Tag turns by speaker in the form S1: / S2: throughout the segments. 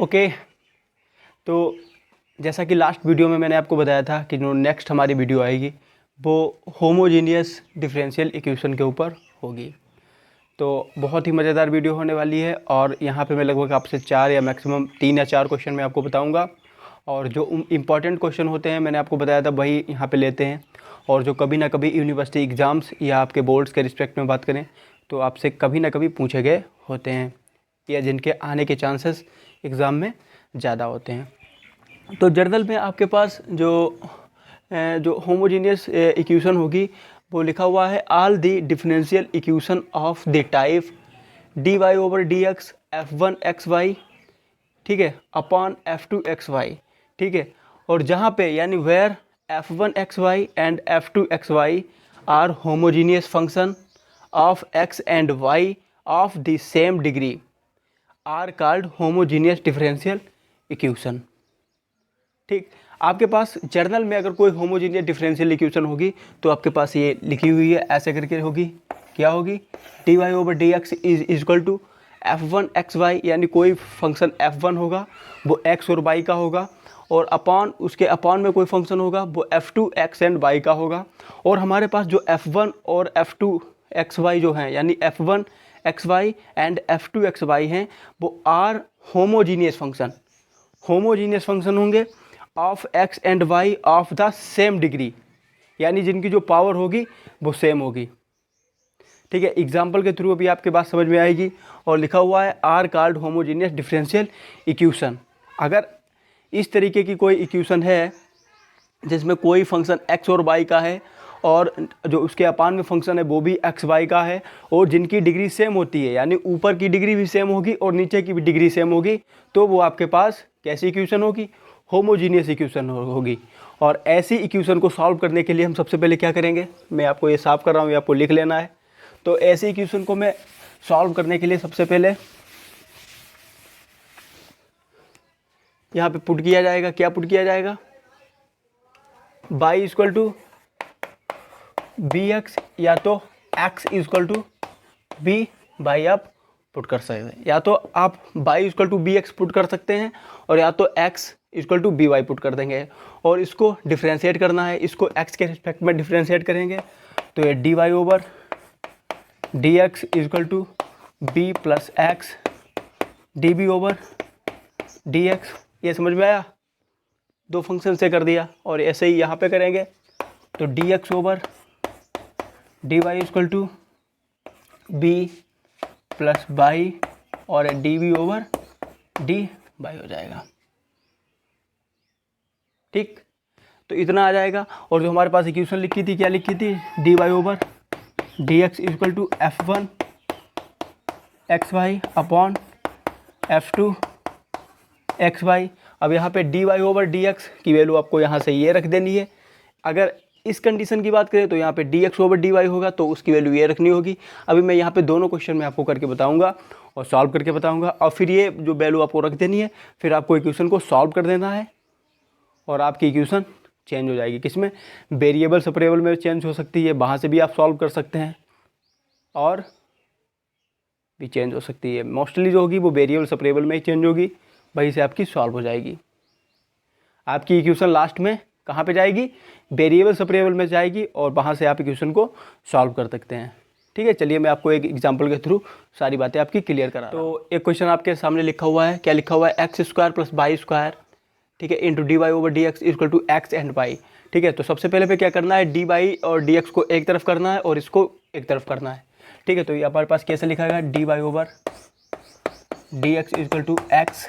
S1: Okay, तो जैसा कि लास्ट वीडियो में मैंने आपको बताया था कि जो नेक्स्ट हमारी वीडियो आएगी वो होमोजीनियस डिफरेंशियल इक्वेशन के ऊपर होगी। तो बहुत ही मज़ेदार वीडियो होने वाली है और यहाँ पे मैं लगभग आपसे 4 या मैक्सिमम 3 या 4 क्वेश्चन मैं आपको बताऊँगा। और जो इम्पॉर्टेंट क्वेश्चन होते हैं मैंने आपको बताया था वही यहाँ पे लेते हैं। और जो कभी ना कभी यूनिवर्सिटी एग्ज़ाम्स या आपके बोर्ड्स के रिस्पेक्ट में बात करें तो आपसे कभी ना कभी पूछे गए होते हैं या जिनके आने के चांसेस एग्ज़ाम में ज़्यादा होते हैं। तो जर्नल में आपके पास जो होमोजीनियस इक्वेशन होगी वो लिखा हुआ है all the differential equation of the type dy over dx f1 xy, ठीक है, अपॉन f2 xy, ठीक है। और जहाँ पे यानी where f1 xy and f2 xy are homogeneous function of x and y of the same degree are called homogeneous differential equation. ठीक, आपके पास जर्नल में अगर कोई होमोजीनियस डिफरेंशियल इक्वेशन होगी तो आपके पास ये लिखी हुई है, ऐसे करके होगी। क्या होगी? dy over dx is equal to f1 xy, यानी कोई फंक्शन f1 होगा वो x और y का होगा, और अपॉन उसके अपॉन में कोई फंक्शन होगा वो f2 x एंड y का होगा। और हमारे पास जो f1 और f2 xy जो हैं यानी f1 xy and f2 xy हैं वो आर होमोजीनियस फंक्शन होंगे of x and y of the same degree, यानी जिनकी जो पावर होगी वो सेम होगी। ठीक है, एग्जाम्पल के थ्रू अभी आपके बात समझ में आएगी। और लिखा हुआ है are called homogeneous differential equation. अगर इस तरीके की कोई इक्वेशन है जिसमें कोई फंक्शन x और y का है और जो उसके अपान में फंक्शन है वो भी x y का है और जिनकी डिग्री सेम होती है, यानी ऊपर की डिग्री भी सेम होगी और नीचे की भी डिग्री सेम होगी, तो वो आपके पास कैसी इक्वेशन होगी? होमोजीनियस इक्वेशन होगी। और ऐसी इक्वेशन को सॉल्व करने के लिए हम सबसे पहले क्या करेंगे, मैं आपको ये साफ कर रहा हूँ, ये आपको लिख लेना है। तो ऐसी इक्वेशन को मैं सॉल्व करने के लिए सबसे पहले यहाँ पे पुट किया जाएगा। क्या पुट किया जाएगा? y equal to B x, या तो x equal to v y आप पुट कर सकते हैं, या तो आप y equal to B x put कर सकते हैं और या तो x equal to B Y put कर देंगे। और इसको डिफ्रेंशिएट करना है, इसको x के रिस्पेक्ट में डिफ्रेंशिएट करेंगे तो ये dy over dx equal to B plus x d over dx। ये समझ में आया? दो फंक्शन से कर दिया। और ऐसे ही यहाँ पे करेंगे तो dx over dy equal to B plus y और dv ओवर dy हो जाएगा। ठीक, तो इतना आ जाएगा। और जो हमारे पास इक्वेशन लिखी थी, क्या लिखी थी? dy over dx equal to f1 xy upon f2 xy। अब यहाँ पे dy ओवर dx की वैल्यू आपको यहाँ से ये रख देनी है। अगर इस कंडीशन की बात करें तो यहाँ पे dx ओवर dy होगा तो उसकी वैल्यू ये रखनी होगी। अभी मैं यहाँ पे दोनों क्वेश्चन में आपको करके बताऊँगा और सॉल्व करके बताऊँगा, और फिर ये जो वैल्यू आपको रख देनी है, फिर आपको इक्वेशन को सॉल्व कर देना है और आपकी इक्वेशन चेंज हो जाएगी। किसमें? वेरिएबल सेपरेबल में चेंज हो सकती है, वहाँ से भी आप सॉल्व कर सकते हैं और भी चेंज हो सकती है। मोस्टली जो होगी वो वेरिएबल सेपरेबल में ही चेंज होगी, वहीं से आपकी सॉल्व हो जाएगी। आपकी इक्वेशन लास्ट में कहाँ पे जाएगी? वेरिएबल सेपरेबल में जाएगी और वहाँ से आप इक्वेशन को सॉल्व कर सकते हैं। ठीक है, चलिए मैं आपको एक एग्जांपल के थ्रू सारी बातें आपकी क्लियर करा रहा हूँ। तो एक क्वेश्चन आपके सामने लिखा हुआ है। क्या लिखा हुआ है? X square plus y square, ठीक है, into d Y over D x equal to x and y. ठीक है, तो सबसे पहले पे क्या करना है? डी वाई और डी एक्स को एक तरफ करना है और इसको एक तरफ करना है। ठीक है, तो ये हमारे पास कैसे लिखा गया? D Y over D x equal to x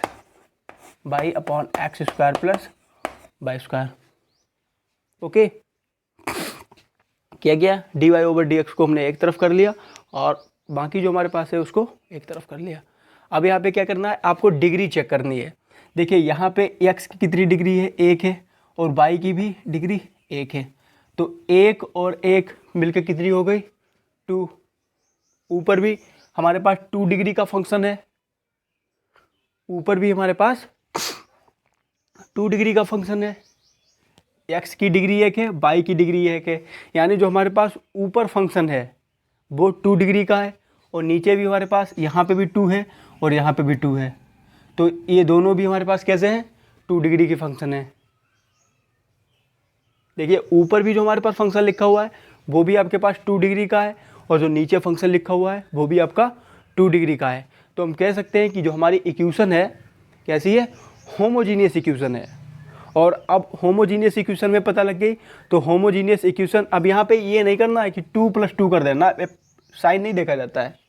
S1: y upon x square plus y square. Okay, किया गया। D Y over D x को हमने एक तरफ कर लिया और बाकी जो हमारे पास है उसको एक तरफ कर लिया। अब यहाँ पे क्या करना है? आपको डिग्री चेक करनी है। देखिए यहाँ पे x की कितनी डिग्री है? 1 है, और y की भी डिग्री 1 है। तो 1 और 1 मिलकर कितनी हो गई? 2। ऊपर भी हमारे पास 2 डिग्री का फंक्शन है, ऊपर भी हमारे पास 2 डिग्री का फंक्शन है। x की डिग्री 1 है, y की डिग्री 1 है, यानी जो हमारे पास ऊपर फंक्शन है वो 2 डिग्री का है और नीचे भी हमारे पास यहाँ पे भी 2 है और यहाँ पे भी 2 है। तो ये दोनों भी हमारे पास कैसे हैं, 2 डिग्री के फंक्शन है। देखिए ऊपर भी जो हमारे पास फंक्शन लिखा हुआ है वो भी आपके पास 2 डिग्री का है, और जो नीचे फंक्शन लिखा हुआ है वो भी आपका 2 डिग्री का है। तो हम कह सकते हैं कि जो हमारी इक्वेशन है कैसी है, होमोजीनियस इक्वेशन है। और अब होमोजीनियस इक्वेशन में पता लग गई, तो होमोजीनियस इक्वेशन, अब यहाँ पे ये नहीं करना है कि 2 + 2 कर देना, साइन नहीं देखा जाता है।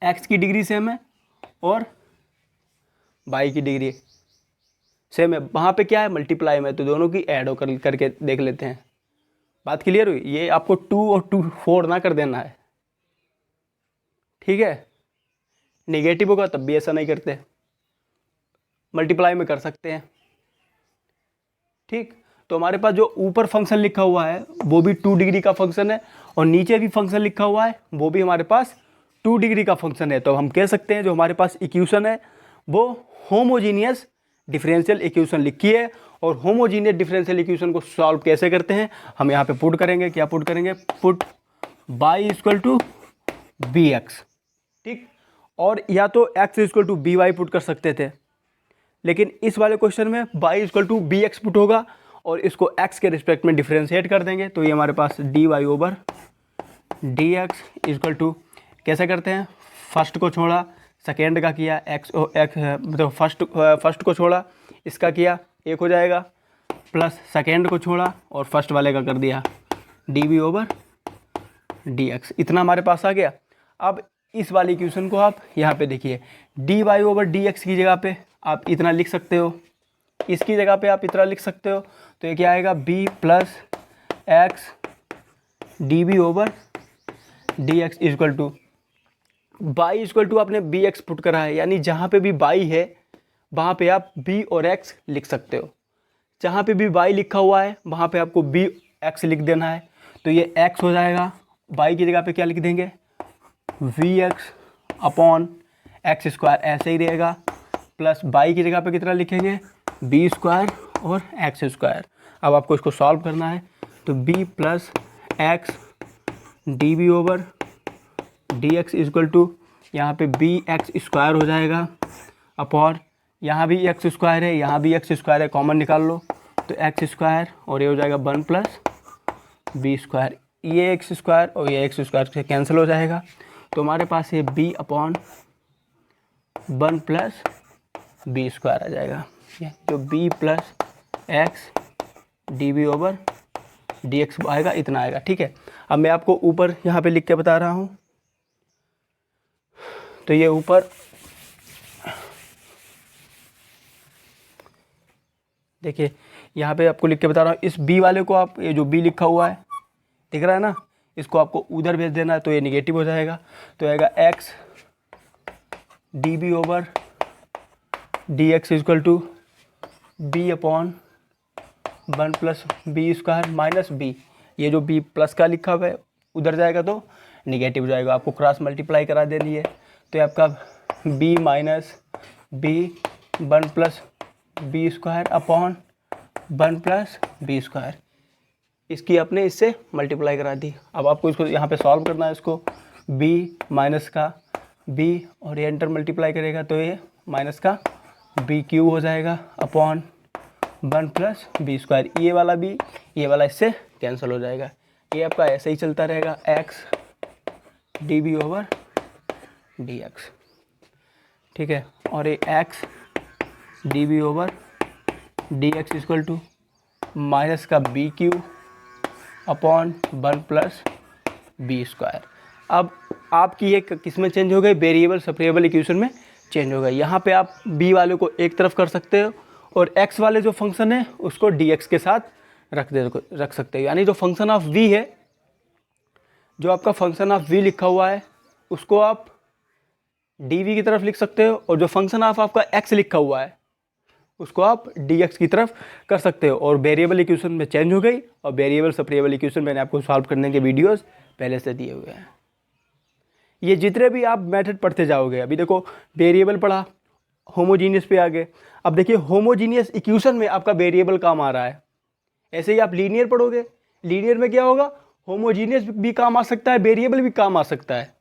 S1: एक्स की डिग्री सेम है और वाई की डिग्री सेम है, वहाँ पे क्या है, मल्टीप्लाई में, तो दोनों की ऐड करके देख लेते हैं। बात क्लियर हुई? ये आपको 2 और 2 4 ना कर देना है, ठीक है। नेगेटिव होगा तब भी ऐसा नहीं करते, मल्टीप्लाई में कर सकते हैं, ठीक। तो हमारे पास जो ऊपर फंक्शन लिखा हुआ है वो भी 2 डिग्री का फंक्शन है, और नीचे भी फंक्शन लिखा हुआ है वो भी हमारे पास 2 डिग्री का फंक्शन है। तो हम कह सकते हैं जो हमारे पास इक्वेशन है वो होमोजीनियस डिफरेंशियल इक्वेशन लिखी है। और होमोजीनियस डिफरेंशियल इक्वेशन को सॉल्व कैसे करते हैं, हम यहाँ पे पुट करेंगे, क्या पुट करेंगे, पुट y = bx, ठीक। और या तो x = by पुट कर सकते थे, लेकिन इस वाले क्वेश्चन में y = bx पुट होगा, और इसको x के रिस्पेक्ट में डिफ्रेंशिएट कर देंगे, तो ये हमारे पास dy/dx = कैसे करते हैं, फर्स्ट को छोड़ा, सेकेंड का किया, मतलब फर्स्ट को छोड़ा, इसका किया, एक हो जाएगा, प्लस सेकेंड को छोड़ा और फर्स्ट वाले का कर दिया, dv/dx, इतना हमारे पास आ गया। अब इस वाली इक्वेशन को आप यहाँ पे देखिए, dy/dx की जगह पे आप इतना लिख सकते हो, इसकी जगह पे आप इतना लिख सकते हो, तो ये क्या आएगा, b + x dv/dx = y = आपने bx पुट करा है, यानी जहाँ पे भी y है वहाँ पे आप b और x लिख सकते हो, जहाँ पे भी y लिखा हुआ है वहाँ पे आपको bx लिख देना है, तो ये x हो जाएगा, y की जगह पे क्या लिख देंगे, vx/x², ऐसे ही रहेगा, प्लस y की जगह पे कितना लिखेंगे, b² और x²। अब आपको इसको सॉल्व करना है, तो b + x dv/dx = यहाँ पे bx² हो जाएगा, अपॉन यहाँ भी x² है, यहाँ भी x² है, कॉमन निकाल लो, तो x² और ये हो जाएगा 1 + b², ये x² और ये x² से कैंसिल हो जाएगा, तो हमारे पास ये b/1 + b² आ जाएगा, जो b + x dv/dx आएगा, इतना आएगा, ठीक है। अब मैं आपको ऊपर यहाँ पे लिख के बता रहा हूँ, तो ये ऊपर देखिए, यहाँ पे आपको लिख के बता रहा हूँ, इस b वाले को आप, ये जो b लिखा हुआ है दिख रहा है ना, इसको आपको उधर भेज देना है, तो ये निगेटिव हो जाएगा, तो आएगा x dv/dx = b/1 + b² - b, ये जो b प्लस का लिखा हुआ है उधर जाएगा तो निगेटिव हो जाएगा, आपको क्रॉस मल्टीप्लाई करा देनी है, तो आपका b - b 1 + b² upon 1 + b², इसकी आपने इससे मल्टीप्लाई करा दी। अब आपको इसको यहाँ पे सॉल्व करना है, इसको b माइनस का b और ये एंटर मल्टीप्लाई करेगा, तो ये माइनस का b³ हो जाएगा, अपॉन 1 + b², ये वाला b ये वाला इससे कैंसिल हो जाएगा, ये आपका ऐसे ही चलता रहेगा, x dv/dx, ठीक है। और ये x dv/dx = माइनस का b³ अपॉन 1 + b²। अब आपकी ये किस में चेंज हो गई, वेरिएबल सेपरेबल इक्वेशन में चेंज हो गई। यहाँ पे आप b वाले को एक तरफ कर सकते हो, और x वाले जो फंक्शन है उसको dx के साथ रख सकते हो, यानी जो फंक्शन ऑफ v है, जो आपका फंक्शन ऑफ v लिखा हुआ है उसको आप dv की तरफ लिख सकते हो, और जो फंक्शन ऑफ आपका x लिखा हुआ है उसको आप dx की तरफ कर सकते हो, और वेरिएबल इक्वेशन में चेंज हो गई। और वेरिएबल सेपरेबल इक्वेशन मैंने आपको सॉल्व करने के वीडियोस पहले से दिए हुए हैं। ये जितने भी आप मेथड पढ़ते जाओगे, अभी देखो वेरिएबल पढ़ा, होमोजीनियस पे आ गए, अब देखिए होमोजीनियस इक्वेशन में आपका वेरिएबल काम आ रहा है। ऐसे ही आप लीनियर पढ़ोगे, लीनियर में क्या होगा, होमोजीनियस भी काम आ सकता है, वेरिएबल भी काम आ सकता है,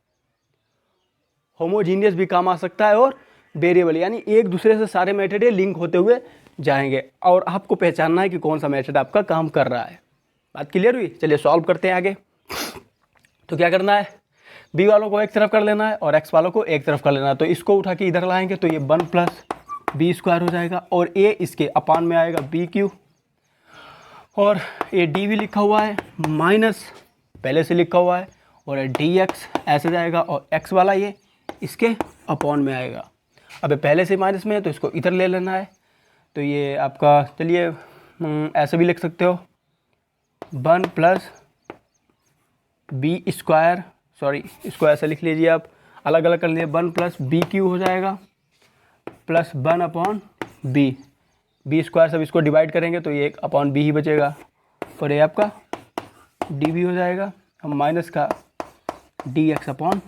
S1: होमोजीनियस भी काम आ सकता है और वेरिएबल, यानी एक दूसरे से सारे मेथड ये लिंक होते हुए जाएंगे और आपको पहचानना है कि कौन सा मेथड आपका काम कर रहा है। बात क्लियर हुई? चलिए सॉल्व करते हैं आगे। तो क्या करना है, बी वालों को एक तरफ कर लेना है और एक्स वालों को एक तरफ कर लेना है। तो इसको उठा के इधर लाएंगे तो ये 1 प्लस बी स्क्वायर हो जाएगा और ए इसके अपान में आएगा बी क्यू, और ये डी भी लिखा हुआ है माइनस पहले से लिखा हुआ है, और डी एक्स ऐसे जाएगा और एक्स वाला ये इसके अपॉन में आएगा। अब ये पहले से माइनस में है तो इसको इधर ले लेना है। तो ये आपका, चलिए ऐसे भी लिख सकते हो, 1 प्लस बी स्क्वायर, सॉरी इसको ऐसे लिख लीजिए आप, अलग अलग कर लीजिए, 1 प्लस बी क्यू हो जाएगा plus 1 upon v, v square सब इसको डिवाइड करेंगे तो ये 1 अपॉन बी ही बचेगा, और ये आपका डी भी हो जाएगा, हम माइनस का डी एक्स अपॉन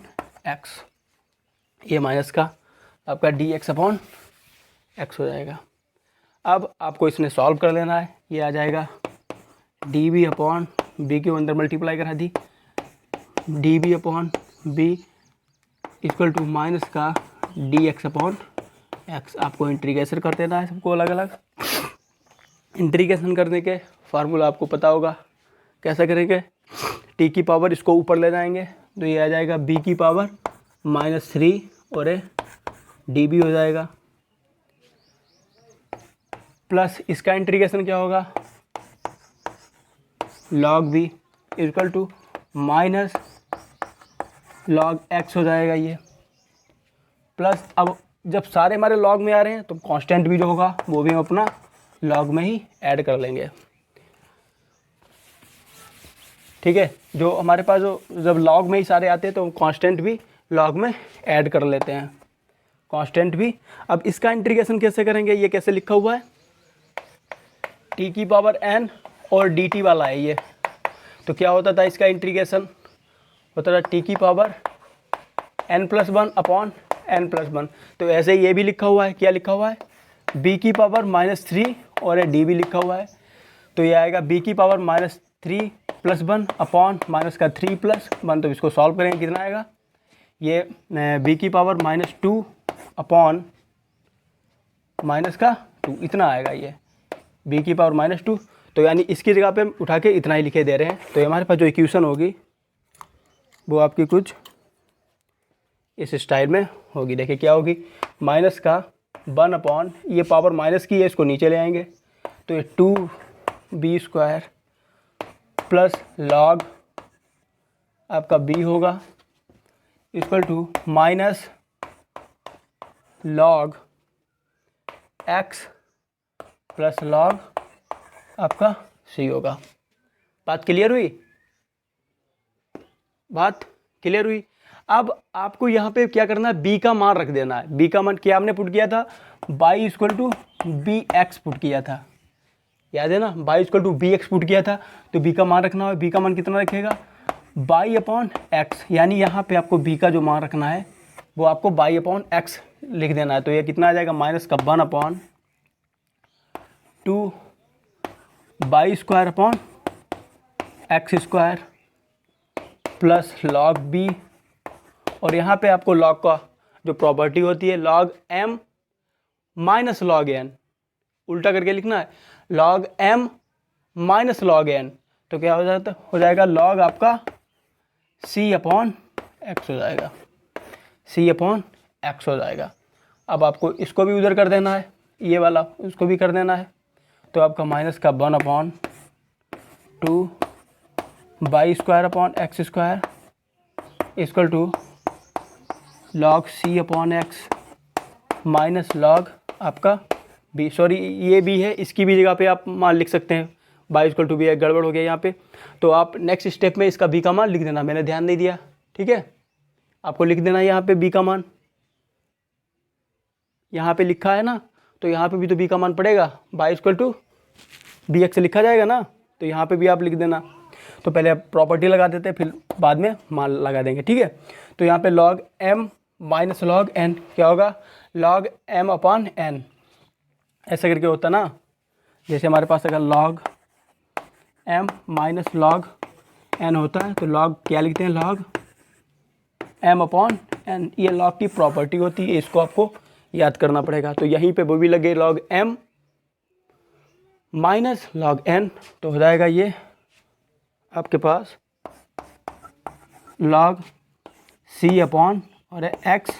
S1: एक्स, ये माइनस का आपका डी एक्स अपॉन एक्स हो जाएगा। अब आपको इसने सॉल्व कर लेना है, ये आ जाएगा डी बी अपॉन बी के अंदर मल्टीप्लाई करा दी, D B upon B equal to minus का डी एक्स अपॉन एक्स। आपको इंटीग्रेशन कर देना है सबको अलग अलग। इंटीग्रेशन करने के फार्मूला आपको पता होगा, कैसे करेंगे, टी की पावर इसको ऊपर ले जाएंगे तो ये आ जाएगा बी की पावर -3 और ये डी बी हो जाएगा, प्लस इसका इंटीग्रेशन क्या होगा, log v equal to minus log x हो जाएगा ये, प्लस अब जब सारे हमारे लॉग में आ रहे हैं तो कांस्टेंट भी जो होगा वो भी हम अपना लॉग में ही ऐड कर लेंगे। ठीक है, जो हमारे पास जो जब लॉग में ही सारे आते हैं तो कांस्टेंट भी लॉग में ऐड कर लेते हैं, कांस्टेंट भी। अब इसका इंटीग्रेशन कैसे करेंगे, ये कैसे लिखा हुआ है, टी की पावर n और डी टी वाला है ये, तो क्या होता था इसका इंटीग्रेशन, होता था टी की पावर n+1 अपॉन n+1। तो ऐसे ये भी लिखा हुआ है, क्या लिखा हुआ है, b की पावर -3 और डी भी लिखा हुआ है, तो ये आएगा b की पावर -3 + 1 अपॉन माइनस का 3 + 1। तो इसको सॉल्व करेंगे कितना आएगा, ये b की पावर -2 अपॉन माइनस का 2 इतना आएगा, ये b की पावर -2। तो यानी इसकी जगह पे उठा के इतना ही लिखे दे रहे हैं। तो हमारे पास जो इक्वेशन होगी वो आपकी कुछ इस स्टाइल में होगी। देखिए क्या होगी, माइनस का 1 अपॉन, ये पावर माइनस की है इसको नीचे ले आएंगे तो ये 2b² प्लस लॉग आपका b होगा equal to minus log x plus log आपका c होगा। बात क्लियर हुई? बात क्लियर हुई? अब आपको यहाँ पे क्या करना है, b का मान रख देना है। b का मान क्या हमने पुट किया था, y = bx पुट किया था, याद है ना, y = bx पुट किया था। तो b का मान रखना है, b का मान कितना रखेगा, y/x, यानी यहाँ पे आपको b का जो मान रखना है वो आपको y/x लिख देना है। तो ये कितना आ जाएगा, माइनस का 1 upon 2 y² upon x² plus log b, और यहाँ पे आपको लॉग का जो प्रॉपर्टी होती है log m minus log n, उल्टा करके लिखना है, log m minus log n। तो क्या हो जाएगा लॉग आपका c/x हो जाएगा, c/x हो जाएगा। अब आपको इसको भी उधर कर देना है, ये वाला उसको भी कर देना है। तो आपका माइनस का 1 upon 2 y² upon x² equal to log c/x minus log आपका b, सॉरी ये b है, इसकी भी जगह पे आप मान लिख सकते हैं, y = b है, गड़बड़ हो गया यहाँ पे। तो आप नेक्स्ट स्टेप में इसका b का मान लिख देना, मैंने ध्यान नहीं दिया, ठीक है, आपको लिख देना यहाँ पे b का मान, यहाँ पे लिखा है ना, तो यहाँ पे भी तो b का मान पड़ेगा, y = bx लिखा जाएगा ना, तो यहाँ पे भी आप लिख देना। तो पहले आप प्रॉपर्टी लगा देते हैं, फिर बाद में मान लगा देंगे, ठीक है। तो यहाँ पे log m minus log n क्या होगा, लॉग m/n, ऐसा करके होता ना, जैसे हमारे पास अगर log m minus log n होता है तो लॉग क्या लिखते हैं, लॉग m/n, ये लॉग की प्रॉपर्टी होती है, इसको आपको याद करना पड़ेगा। तो यहीं पे वो भी लगे log m minus log n, तो हो जाएगा ये आपके पास log c अपॉन और x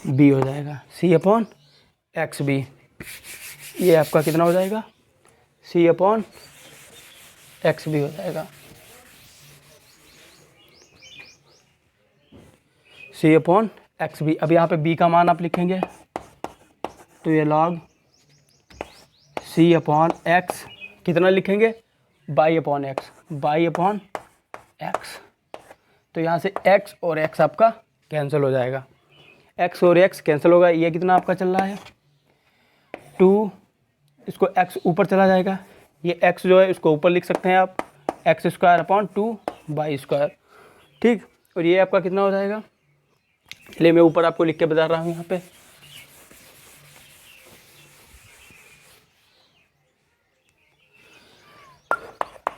S1: b हो जाएगा, c अपॉन एक्स बी। ये आपका कितना हो जाएगा, c अपॉन एक्स बी हो जाएगा, c अपॉन एक्स बी। अब यहाँ पे b का मान आप लिखेंगे तो ये log c अपॉन एक्स कितना लिखेंगे, by upon x, y upon x. तो यहाँ से x और x आपका कैंसिल हो जाएगा, x और x कैंसिल होगा। ये कितना आपका चल रहा है 2, इसको x ऊपर चला जाएगा, ये x जो है इसको ऊपर लिख सकते हैं आप, x square upon 2 y square, ठीक। और ये आपका कितना हो जाएगा, चलिए मैं ऊपर आपको लिख के बता रहा हूँ यहाँ पे,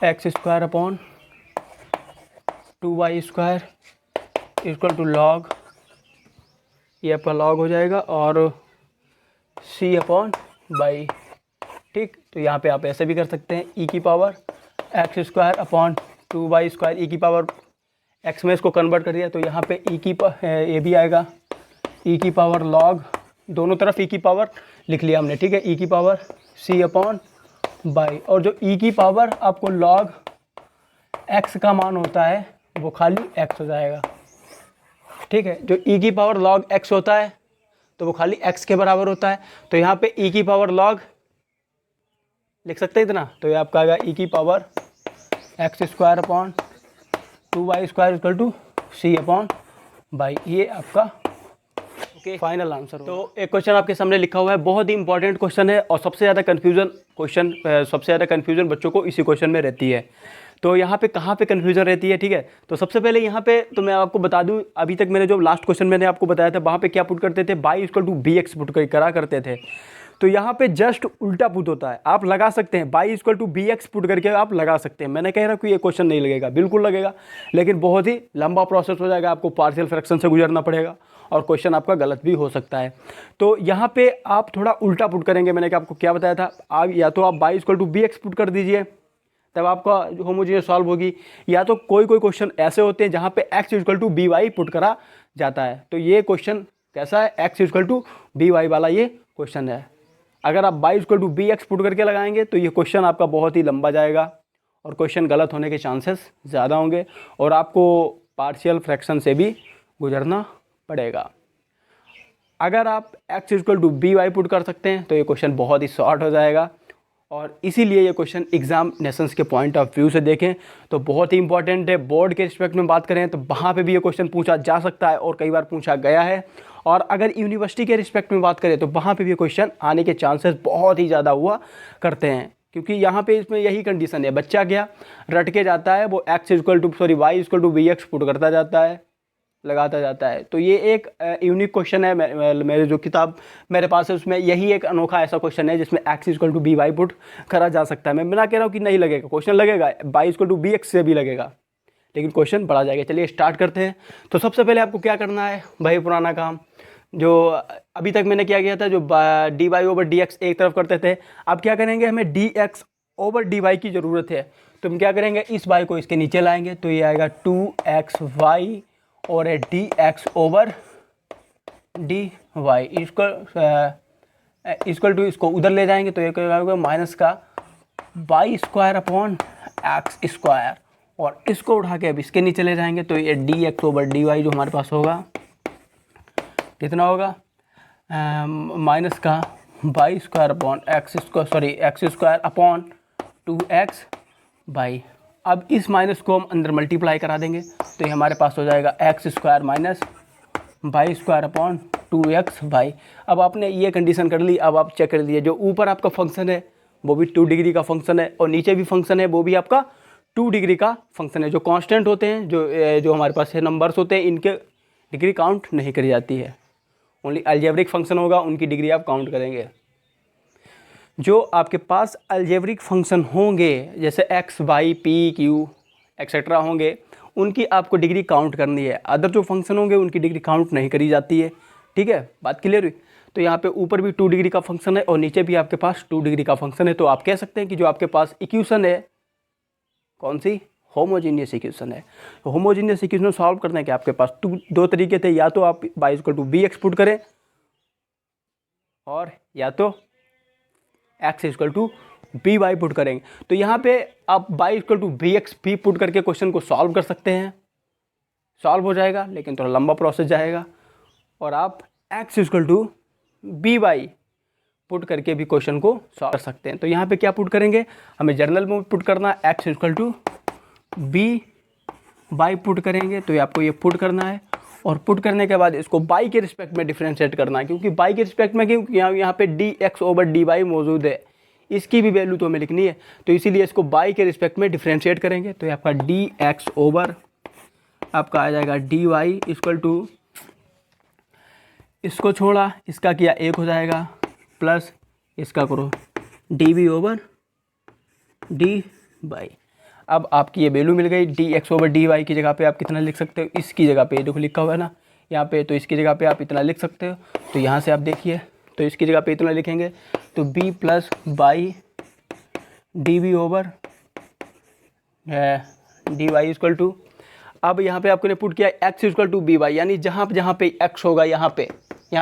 S1: x square upon 2 y square equal to log, ये आपका लॉग हो जाएगा, और c अपॉन बाई, ठीक। तो यहाँ पे आप ऐसे भी कर सकते हैं, e की power x square upon 2 y square, e की पावर x में इसको कन्वर्ट कर दिया तो यहाँ पे ये भी आएगा, e की पावर लॉग, दोनों तरफ e की पावर लिख लिया हमने, ठीक है, e की पावर c अपॉन बाई, और जो e की पावर आपको लॉग x का मान होता है वो खाली x हो जाएगा, ठीक है। जो e की पावर log x होता है तो वो खाली x के बराबर होता है, तो यहाँ पे e की पावर log लिख सकते हैं इतना, तो ये आपका आएगा e की power x square upon 2 y square equal to c upon y, ये आपका ओके फाइनल आंसर। तो एक क्वेश्चन आपके सामने लिखा हुआ है, बहुत ही इंपॉर्टेंट क्वेश्चन है, और सबसे ज़्यादा कन्फ्यूजन बच्चों को इसी क्वेश्चन में रहती है। तो यहाँ पे कहाँ पे कन्फ्यूजन रहती है, ठीक है। तो सबसे पहले यहाँ पे तो मैं आपको बता दूँ, अभी तक मैंने जो लास्ट क्वेश्चन मैंने आपको बताया था वहाँ पे क्या पुट करते थे, y equal to B x put करा करते थे। तो यहाँ पे जस्ट उल्टा पुट होता है, आप लगा सकते हैं y equal to B x put करके आप लगा सकते हैं। मैंने कह रहा कि ये क्वेश्चन नहीं लगेगा, बिल्कुल लगेगा, लेकिन बहुत ही लंबा प्रोसेस हो जाएगा, आपको पार्शियल फ्रैक्शन से गुजरना पड़ेगा और क्वेश्चन आपका गलत भी हो सकता है। तो यहाँ पे आप थोड़ा उल्टा पुट करेंगे, मैंने आपको क्या बताया था, आप या तो आप by equal to B x put कर दीजिए तब आपका होमोजीनियस सॉल्व होगी, या तो कोई क्वेश्चन ऐसे होते हैं जहाँ पे x equal to B Y put करा जाता है। तो ये क्वेश्चन कैसा है, x equal to B Y वाला ये क्वेश्चन है। अगर आप by equal to B x put करके लगाएंगे तो ये क्वेश्चन आपका बहुत ही लंबा जाएगा और क्वेश्चन गलत होने के चांसेस ज़्यादा होंगे और आपको पार्शियल फ्रैक्शन से भी गुजरना पड़ेगा। अगर आप x equal to B Y put कर सकते हैं तो ये क्वेश्चन बहुत ही शॉर्ट हो जाएगा, और इसीलिए ये क्वेश्चन एग्जामिनेशंस के पॉइंट ऑफ व्यू से देखें तो बहुत ही इंपॉर्टेंट है। बोर्ड के रिस्पेक्ट में बात करें तो वहाँ पे भी ये क्वेश्चन पूछा जा सकता है और कई बार पूछा गया है, और अगर यूनिवर्सिटी के रिस्पेक्ट में बात करें तो वहाँ पे भी क्वेश्चन आने के चांसेस बहुत ही ज़्यादा हुआ करते हैं, क्योंकि यहाँ पे इसमें यही कंडीशन है, बच्चा क्या रट के जाता है, वो Y equal to B x put करता जाता है, लगाता जाता है। तो ये एक यूनिक क्वेश्चन है, मेरे जो किताब मेरे पास है उसमें यही एक अनोखा ऐसा क्वेश्चन है जिसमें x equal to B Y put करा जा सकता है। मैं बिना कह रहा हूँ कि नहीं लगेगा, क्वेश्चन लगेगा, Y equal to B X से भी लगेगा, लेकिन क्वेश्चन बढ़ा जाएगा। चलिए स्टार्ट करते हैं। तो सबसे पहले आपको क्या करना है, भाई पुराना काम जो अभी तक मैंने क्या किया था, जो D Y over D X एक तरफ करते थे, अब क्या करेंगे, हमें D X over D Y की ज़रूरत है। तो हम क्या करेंगे, इस वाई को इसके नीचे लाएंगे तो ये आएगा 2xy और D X over D Y equal to, इसको उधर ले जाएंगे तो ये क्या होगा, माइनस का Y square upon x square, और इसको उठा के अब इसके नीचे ले जाएंगे तो ये D X over D Y जो हमारे पास होगा कितना होगा, माइनस का Y square upon x square upon 2x Y. अब इस माइनस को हम अंदर मल्टीप्लाई करा देंगे तो ये हमारे पास हो जाएगा X square minus Y square upon 2x Y. अब आपने ये कंडीशन कर ली, अब आप चेक कर लीजिए, जो ऊपर आपका फंक्शन है वो भी 2 डिग्री का फंक्शन है और नीचे भी फंक्शन है वो भी आपका 2 डिग्री का फंक्शन है। जो कांस्टेंट होते हैं, जो हमारे पास है नंबर्स होते हैं, इनके डिग्री काउंट नहीं करी जाती है, ओनली अलजेब्रिक फंक्शन होगा उनकी डिग्री आप काउंट करेंगे। जो आपके पास अलजेब्रिक फंक्शन होंगे जैसे X Y P Q etcetera होंगे, उनकी आपको डिग्री काउंट करनी है। अदर जो फंक्शन होंगे उनकी डिग्री काउंट नहीं करी जाती है, ठीक है, बात क्लियर हुई। तो यहाँ पे ऊपर भी 2 डिग्री का फंक्शन है और नीचे भी आपके पास 2 डिग्री का फंक्शन है। तो आप कह सकते हैं कि जो आपके पास इक्वेशन है कौन सी, होमोजीनियस इक्वेशन है। तो होमोजीनियस इक्वेशन सॉल्व करने के आपके पास दो तरीके थे, या तो आप y = bx पुट करें और या तो x = by पुट करेंगे। तो यहाँ पे आप y = bx भी पुट करके क्वेश्चन को सॉल्व कर सकते हैं, सॉल्व हो जाएगा, लेकिन थोड़ा लंबा प्रोसेस जाएगा। और आप x = by पुट करके भी क्वेश्चन को सॉल्व कर सकते हैं। तो यहाँ पे क्या पुट करेंगे, हमें जर्नल में पुट करना, x = by पुट करेंगे। तो ये आपको ये पुट करना है और पुट करने के बाद इसको y के रिस्पेक्ट में डिफ्रेंशिएट करना है, क्योंकि y के रिस्पेक्ट में क्योंकि यहाँ पे dx/dy मौजूद है, इसकी भी वैल्यू तो हमें लिखनी है। तो इसीलिए इसको y के रिस्पेक्ट में डिफ्रेंशिएट करेंगे। तो ये आपका dx/ आपका आ जाएगा dy = इसको छोड़ा, इसका किया 1 हो जाएगा, प्लस इसका करो dv/dy। अब आपकी ये वैल्यू मिल गई। dx/dy की जगह पे आप कितना लिख सकते हो, इसकी जगह पे देखो लिखा हुआ है ना यहाँ पे, तो इसकी जगह पे आप इतना लिख सकते हो। तो यहाँ से आप देखिए, तो इसकी जगह पे इतना लिखेंगे, तो b + by dv/dy = अब यहाँ पे आपने पुट किया x = by, यानी जहाँ पे x होगा, यहाँ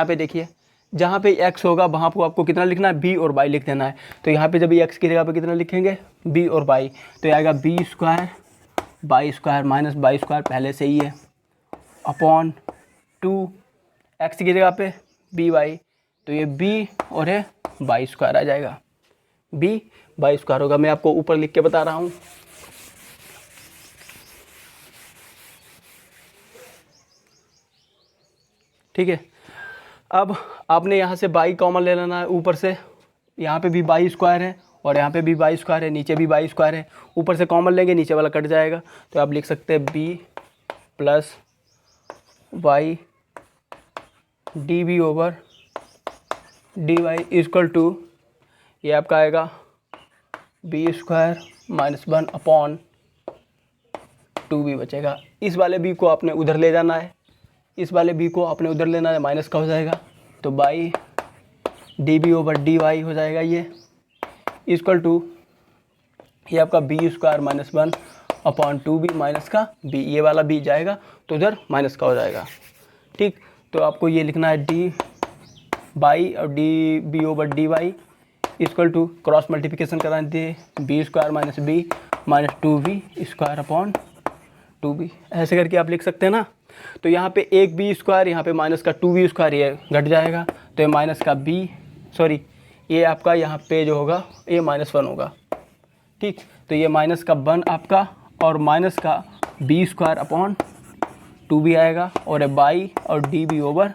S1: पे देखिए जहाँ पे x होगा वहाँ पर आपको कितना लिखना है, b और y लिख देना है। तो यहाँ पे जब x की जगह पे कितना लिखेंगे, b और y, तो ये आएगा b² y² माइनस y² पहले से ही है अपॉन 2 x की जगह पे by, तो ये b और है y² आ जाएगा, b y² होगा। मैं आपको ऊपर लिख के बता रहा हूँ। ठीक है, अब आपने यहाँ से y कॉमन ले लेना है ऊपर से, यहाँ पे भी y² है और यहाँ पे भी y² है, नीचे भी y² है, ऊपर से कॉमन लेंगे, नीचे वाला कट जाएगा। तो आप लिख सकते हैं b + y dv/dy = ये आपका आएगा b² - 1 अपॉन 2b बचेगा। इस वाले b को आपने उधर ले जाना है, इस वाले b को आपने उधर लेना है, माइनस का हो जाएगा। तो by dv/dy हो जाएगा ये = ये आपका b² - 1 अपॉन 2b माइनस का b, ये वाला b जाएगा तो उधर माइनस का हो जाएगा। ठीक, तो आपको ये लिखना है dy और dv/dy = क्रॉस मल्टीप्लिकेशन कराना दिए, b² - b minus 2v² upon 2b, ऐसे करके आप लिख सकते हैं ना। तो यहाँ पे एक b², यहाँ पे माइनस का 2v², ये घट जाएगा, तो ये माइनस का ये आपका यहाँ पे जो होगा ये -1 होगा। ठीक, तो ये माइनस का 1 आपका और माइनस का b² अपॉन 2b आएगा, और बाई और dv/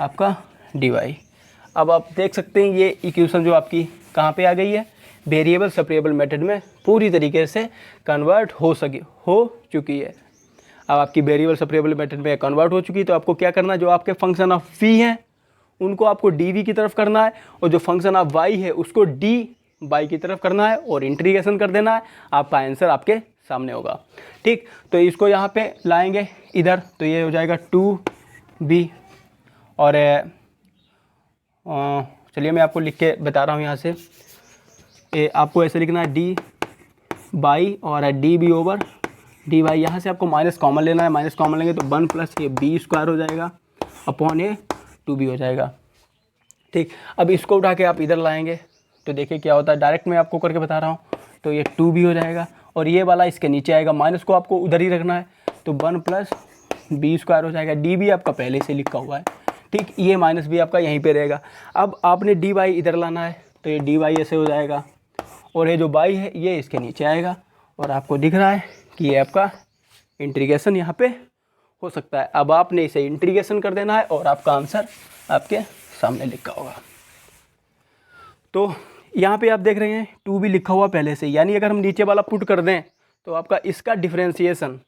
S1: आपका dy। अब आप देख सकते हैं ये इक्वेशन जो आपकी कहाँ पे आ गई है, वेरिएबल सेपरेबल मेथड में पूरी तरीके से कन्वर्ट हो चुकी है। अब आपकी वेरिएबल सेपरेबल मेथड में कन्वर्ट हो चुकी है, तो आपको क्या करना है, जो आपके फंक्शन ऑफ v हैं उनको आपको dv की तरफ करना है, और जो फंक्शन ऑफ y है उसको dy की तरफ करना है और इंटीग्रेशन कर देना है। आपका आंसर आपके सामने होगा। ठीक, तो इसको यहाँ पे लाएंगे इधर, तो ये हो जाएगा 2b, और चलिए मैं आपको लिख के बता रहा हूँ यहाँ से। आपको ऐसे लिखना है dy और dv/dy, यहाँ से आपको माइनस कॉमन लेना है, माइनस कॉमन लेंगे तो 1 + ये b² हो जाएगा अपॉन ये 2b हो जाएगा। ठीक, अब इसको उठा के आप इधर लाएंगे तो देखिए क्या होता है, डायरेक्ट मैं आपको करके बता रहा हूँ। तो ये 2b हो जाएगा और ये वाला इसके नीचे आएगा, माइनस को आपको उधर ही रखना है, तो 1 + b² हो जाएगा। डी आपका पहले से लिखा हुआ है। ठीक, ये माइनस भी आपका यहीं पे रहेगा। अब आपने dy इधर लाना है, तो ये dy ऐसे हो जाएगा, और ये जो y है ये इसके नीचे आएगा, और आपको दिख रहा है कि ये आपका इंटीग्रेशन यहाँ पे हो सकता है। अब आपने इसे इंटीग्रेशन कर देना है और आपका आंसर आपके सामने लिखा होगा। तो यहाँ पे आप देख रहे हैं 2b लिखा हुआ पहले से, यानी अगर हम नीचे वाला पुट कर दें तो आपका इसका डिफरेंशिएशन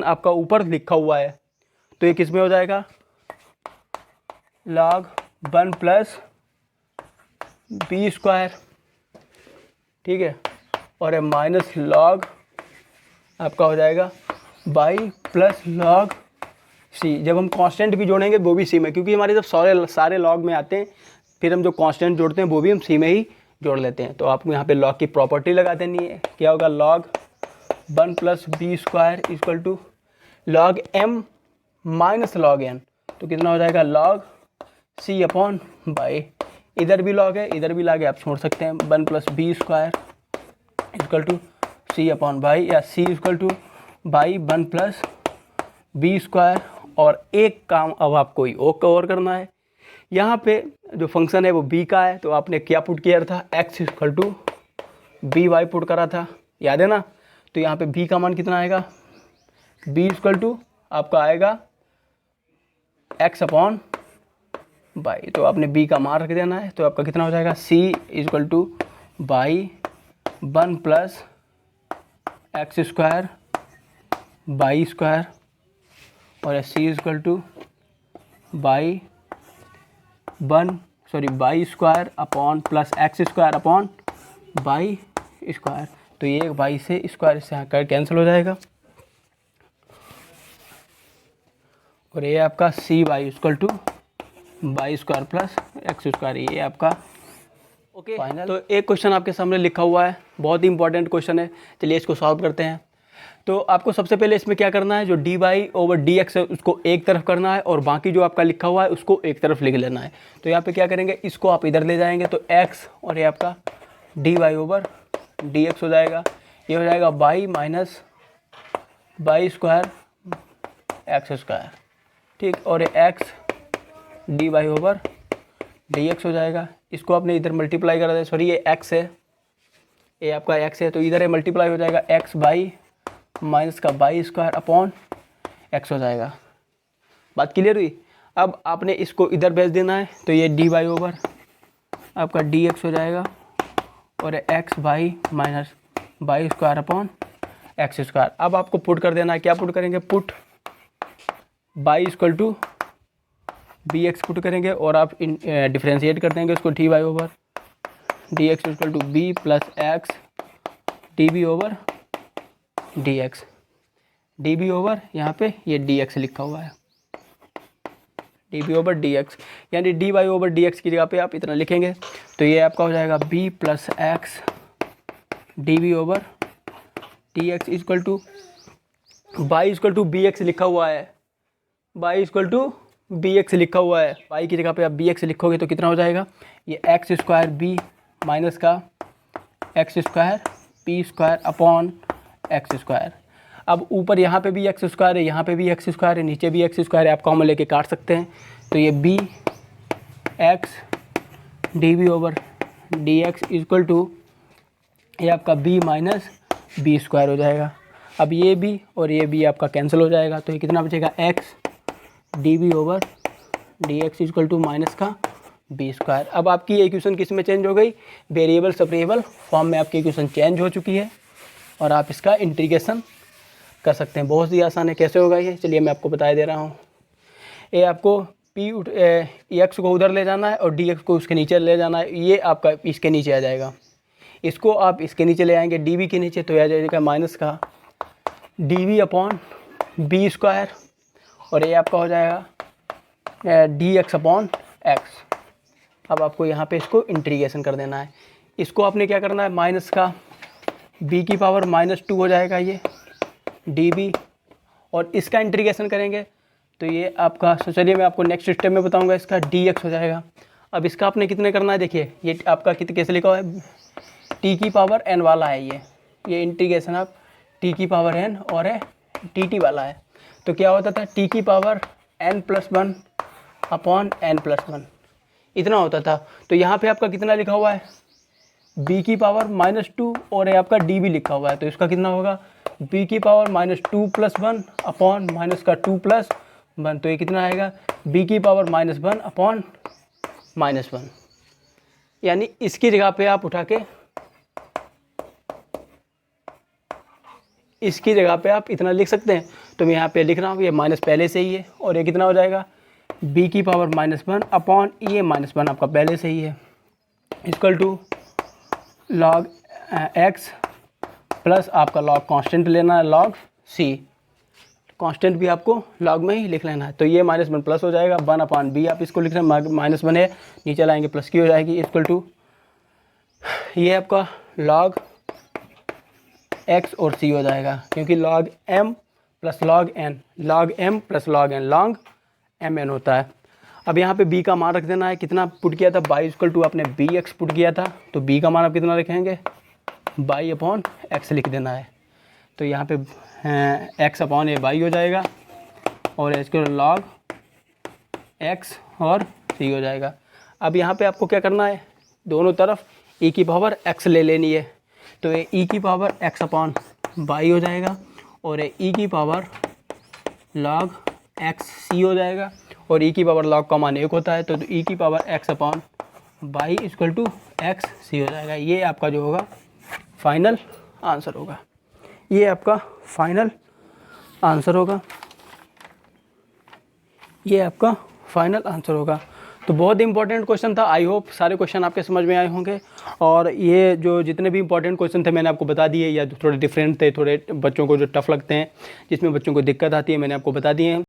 S1: आपका ऊपर लिखा हुआ है, तो ये किस में हो जाएगा, log 1 + b²। ठीक है, और ये माइनस log आपका हो जाएगा y + log सी। जब हम कांस्टेंट भी जोड़ेंगे वो भी सी में, क्योंकि हमारे जब सारे लॉग में आते हैं फिर हम जो कांस्टेंट जोड़ते हैं वो भी हम सी में ही जोड़ लेते हैं। तो आपको यहाँ पे लॉग की प्रॉपर्टी लगा देनी है। क्या होगा, log 1 plus B square equal to log m minus log n। तो कितना हो जाएगा, लॉग c अपॉन बाई, इधर भी लॉग है इधर भी लॉग है, आप छोड़ सकते हैं। 1 plus B square equal to C upon y, या C equal to y 1 plus B square. और एक काम अब आपको और करना है। यहाँ पे जो फंक्शन है वो b का है, तो आपने क्या पुट किया था, x equal to B Y put करा था, याद है ना। तो यहाँ पे b का मान कितना आएगा, b इक्वल टू आपका आएगा x अपॉन बाई। तो आपने b का मान रख देना है। तो आपका कितना हो जाएगा, c equal to y 1 plus X square by square, और c equal to by by square upon plus X square upon by square. तो ये बाई से स्क्वायर से यहाँ कैंसिल हो जाएगा, और ये आपका C y equal to y square plus X square, ये आपका ओके फाइनल। तो एक क्वेश्चन आपके सामने लिखा हुआ है, बहुत ही इंपॉर्टेंट क्वेश्चन है। चलिए इसको सॉल्व करते हैं। तो आपको सबसे पहले इसमें क्या करना है, जो D Y over D X है उसको एक तरफ करना है, और बाकी जो आपका लिखा हुआ है उसको एक तरफ लिख लेना है। तो यहाँ पे क्या करेंगे, इसको आप इधर ले जाएंगे तो x, और ये आपका D Y over D X हो जाएगा। ये हो जाएगा Y minus Y square X square, ठीक। और ये x D Y over D X हो जाएगा। इसको आपने इधर मल्टीप्लाई करा दे, सॉरी ये x है, ये आपका x है, तो इधर ये मल्टीप्लाई हो जाएगा x बाई माइनस का बाई स्क्वायर अपॉन x हो जाएगा। बात क्लियर हुई। अब आपने इसको इधर भेज देना है, तो ये डी वाई ओवर आपका डी एक्स हो जाएगा, और X Y minus Y square upon x square. अब आपको पुट कर देना है, क्या पुट करेंगे, put Y equal to B x put करेंगे, और आप डिफ्रेंशिएट कर देंगे उसको, D Y over D x equal to B plus x D B over D X, D B over यहाँ पे ये डी एक्स लिखा हुआ है, D B over D X, यानी D Y over D X की जगह पे आप इतना लिखेंगे। तो ये आपका हो जाएगा B plus x D B over D x equal to Y equal to B X लिखा हुआ है, Y equal to B X लिखा हुआ है। बाई की जगह पे आप बी एक्स लिखोगे तो कितना हो जाएगा, ये एक्स स्क्वायर बी माइनस का x square P square upon x square. अब ऊपर यहाँ पे भी एक्स स्क्वायर है, यहाँ पे भी एक्स स्क्वायर है, नीचे भी एक्स स्क्वायर है, आप कॉमन लेके काट सकते हैं। तो ये B X D B over D x equal to ये आपका बी माइनस बी स्क्वायर हो जाएगा। अब ये भी और ये भी आपका कैंसिल हो जाएगा, तो ये कितना बचेगा, X D B over D x equal to minus का बी स्क्वायर। अब आपकी इक्वेशन किस में चेंज हो गई, वेरिएबल सेपरेबल फॉर्म में आपकी इक्वेशन चेंज हो चुकी है, और आप इसका इंटीग्रेशन कर सकते हैं। बहुत ही आसान है, कैसे होगा ये, चलिए मैं आपको बता दे रहा हूँ। ये आपको पी एक्स को उधर ले जाना है और डी एक्स को उसके नीचे ले जाना है, ये आपका इसके नीचे आ जाएगा। इसको आप इसके नीचे ले आएंगे डी बी के नीचे, तो आ जाएगा माइनस का D B upon B square, और ये आपका हो जाएगा डी एक्स अपॉन एक्स। अब आपको यहाँ पे इसको इंटीग्रेशन कर देना है। इसको आपने क्या करना है, माइनस का b की पावर -2 हो जाएगा ये डी बी, और इसका इंटीग्रेशन करेंगे तो ये आपका, चलिए मैं आपको नेक्स्ट स्टेप में बताऊंगा, इसका डी एक्स हो जाएगा। अब इसका आपने कितने करना है, देखिए ये आपका कितने कैसे लिखा हुआ है, t की पावर n वाला है ये इंटीग्रेशन आप t की पावर n और है dt वाला है। तो क्या होता था, t की पावर n+1 अपॉन n+1 इतना होता था। तो यहाँ पे आपका कितना लिखा हुआ है, b की पावर -2 और ये आपका डी बी लिखा हुआ है, तो इसका कितना होगा, b की पावर -2+1 अपॉन माइनस का 2+1, तो ये कितना आएगा, b की पावर -1 अपॉन -1। यानी इसकी जगह पे आप उठा के इसकी जगह पे आप इतना लिख सकते हैं। तो मैं यहाँ पे लिख रहा हूँ, ये माइनस पहले से ही है, और ये कितना हो जाएगा, b की पावर -1 अपॉन ये -1 आपका पहले से ही है, equal to log x plus आपका लॉग कांस्टेंट लेना है लॉग c, कांस्टेंट भी आपको लॉग में ही लिख लेना है। तो ये -1 प्लस हो जाएगा, 1/b आप इसको लिख रहे हैं, -1 है, नीचे लाएंगे प्लस की हो जाएगी, इक्वल टू ये आपका लॉग x और c हो जाएगा, क्योंकि log m plus log n, log m plus log n, log mn होता है। अब यहाँ पे b का मान रख देना है, कितना पुट किया था, y इक्वल टू आपने bx पुट किया था, तो b का मान आप कितना रखेंगे, y/x लिख देना है। तो यहाँ पे x/y हो जाएगा और इसके log x और c हो जाएगा। अब यहाँ पे आपको क्या करना है, दोनों तरफ e की पावर x ले लेनी है, तो ये e की पावर x/y हो जाएगा और ये e की पावर log x c हो जाएगा, और e की पावर log का मान 1 होता है, तो e की power x/y equal to x c हो जाएगा। ये आपका जो होगा फाइनल आंसर होगा, ये आपका फाइनल आंसर होगा, ये आपका फाइनल आंसर होगा। तो बहुत ही इंपॉर्टेंट क्वेश्चन था, आई होप सारे क्वेश्चन आपके समझ में आए होंगे। और ये जो जितने भी इंपॉर्टेंट क्वेश्चन थे मैंने आपको बता दिए, या थोड़े डिफरेंट थे, थोड़े बच्चों को जो टफ लगते हैं, जिसमें बच्चों को दिक्कत आती है, मैंने आपको बता दिए हैं।